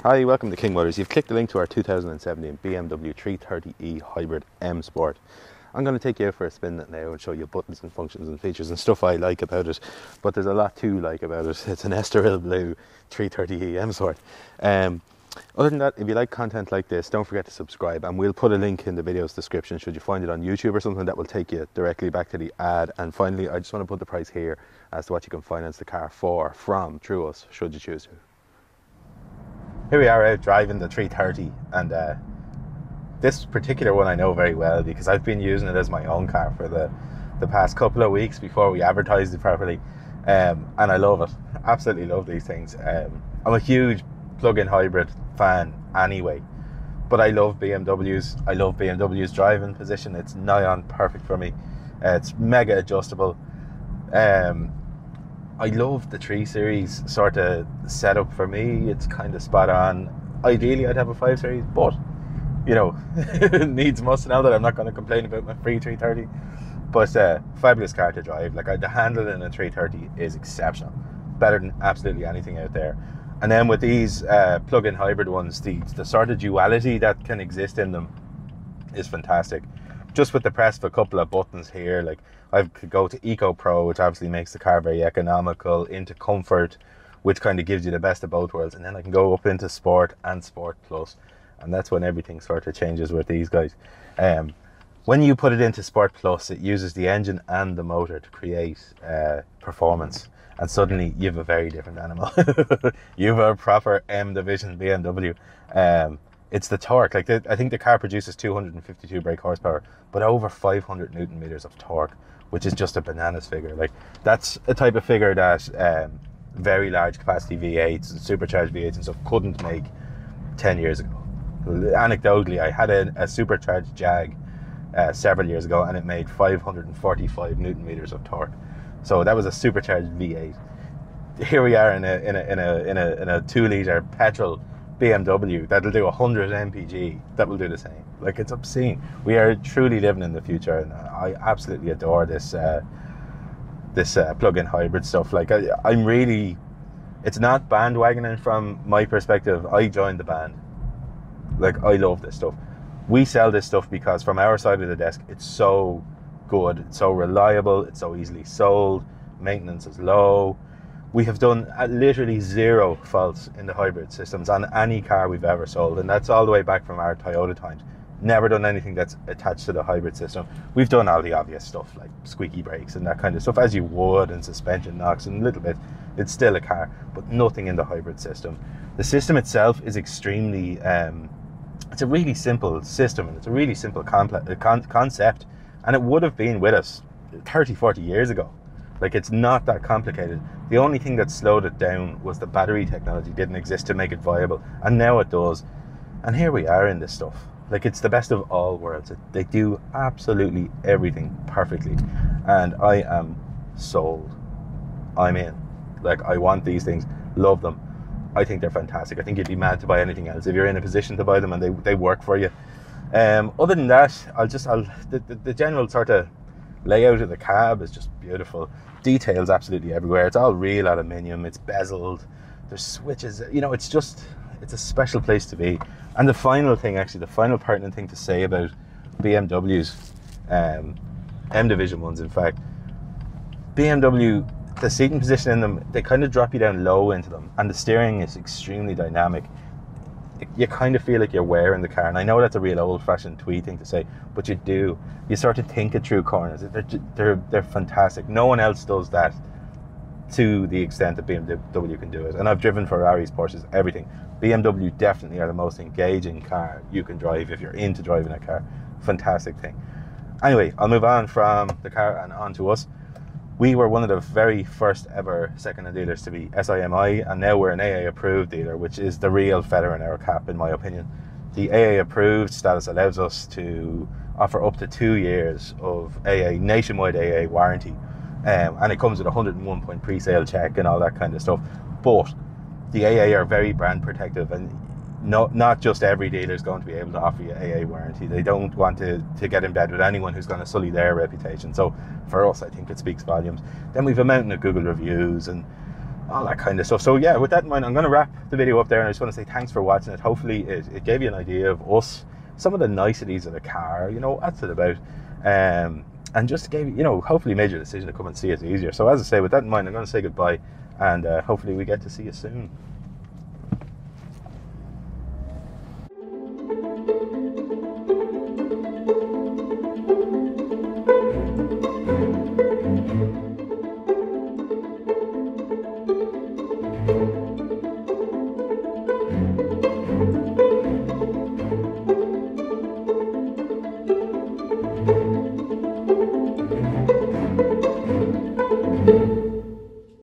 Hi, welcome to King Motors. You've clicked the link to our 2017 BMW 330e Hybrid M-Sport. I'm going to take you out for a spin now and show you buttons and functions and features and stuff I like about it, but there's a lot to like about it. It's an Estoril blue 330e M-Sport. Other than that, if you like content like this, don't forget to subscribe, and we'll put a link in the video's description should you find it on YouTube or something. That will take you directly back to the ad. And finally, I just want to put the price here as to what you can finance the car through us, should you choose to. Here we are out driving the 330, and this particular one I know very well because I've been using it as my own car for the past couple of weeks before we advertised it properly, and I love it. Absolutely love these things. I'm a huge plug-in hybrid fan anyway, but I love BMWs. I love BMW's driving position. It's nigh on perfect for me. It's mega adjustable. I love the 3 Series sort of setup. For me, it's kind of spot on. Ideally, I'd have a 5 Series, but you know, it needs must. Now that I'm not going to complain about my free 330, but fabulous car to drive. Like, the handling in a 330 is exceptional, better than absolutely anything out there. And then with these plug-in hybrid ones, the sort of duality that can exist in them is fantastic. Just with the press of a couple of buttons here, like I could go to Eco Pro, which obviously makes the car very economical, into Comfort, which kind of gives you the best of both worlds, and then I can go up into Sport and Sport Plus, and that's when everything sort of changes with these guys. When you put it into Sport Plus, it uses the engine and the motor to create performance, and suddenly you have a very different animal. You have a proper M division BMW. It's the torque. Like, I think the car produces 252 brake horsepower, but over 500 Newton meters of torque, which is just a bananas figure. Like, that's a type of figure that very large capacity V8s and supercharged V8s and stuff couldn't make 10 years ago. Anecdotally, I had a supercharged Jag several years ago, and it made 545 Newton meters of torque. So that was a supercharged V8. Here we are in a 2-litre petrol BMW that'll do 100 mpg. That will do the same. Like, it's obscene. We are truly living in the future, and I absolutely adore this plug-in hybrid stuff. Like, I'm really, it's not bandwagoning from my perspective. I joined the band. Like, I love this stuff. We sell this stuff because from our side of the desk, it's so good, it's so reliable, it's so easily sold, maintenance is low. We have done literally 0 faults in the hybrid systems on any car we've ever sold, and that's all the way back from our Toyota times. Never done anything that's attached to the hybrid system. We've done all the obvious stuff like squeaky brakes and that kind of stuff, as you would, and suspension knocks and a little bit. It's still a car, but nothing in the hybrid system. The system itself is extremely it's a really simple system, and it's a really simple concept, and it would have been with us 30-40 years ago. Like, it's not that complicated. The only thing that slowed it down was the battery technology didn't exist to make it viable, and now it does. And here we are in this stuff. Like, it's the best of all worlds. They do absolutely everything perfectly, and I am sold. I'm in. Like, I want these things, love them. I think they're fantastic. I think you'd be mad to buy anything else if you're in a position to buy them and they work for you. Other than that, the general sort of layout of the cab is just beautiful. Details absolutely everywhere. It's all real aluminium. It's bezeled. There's switches. You know, it's a special place to be. And the final thing, actually, the final pertinent thing to say about BMW's M division ones, in fact, BMW, the seating position in them, they kind of drop you down low into them, and the steering is extremely dynamic. You kind of feel like you're wearing the car, and I know that's a real old-fashioned twee thing to say, but you do. You sort of think it through corners. They're fantastic. No one else does that to the extent that BMW can do it. And I've driven Ferraris, Porsches, everything. BMW definitely are the most engaging car you can drive if you're into driving a car. Fantastic thing. Anyway, I'll move on from the car and on to us. We were one of the very first ever second-hand dealers to be SIMI, and now we're an AA approved dealer, which is the real feather in our cap, in my opinion. The AA approved status allows us to offer up to 2 years of nationwide AA warranty, and it comes with a 101-point pre-sale check and all that kind of stuff. But the AA are very brand protective, and not just every dealer is going to be able to offer you AA warranty. They don't want to get in bed with anyone who's going to sully their reputation. So for us, I think it speaks volumes. Then we've a mountain of Google reviews, and all that kind of stuff. So yeah, with that in mind, I'm going to wrap the video up there, and I just want to say thanks for watching it. Hopefully it gave you an idea of us, some of the niceties of the car, you know, what's it about, and just gave you, you know, hopefully made your decision to come and see it easier. So as I say, with that in mind, I'm going to say goodbye, and hopefully we get to see you soon.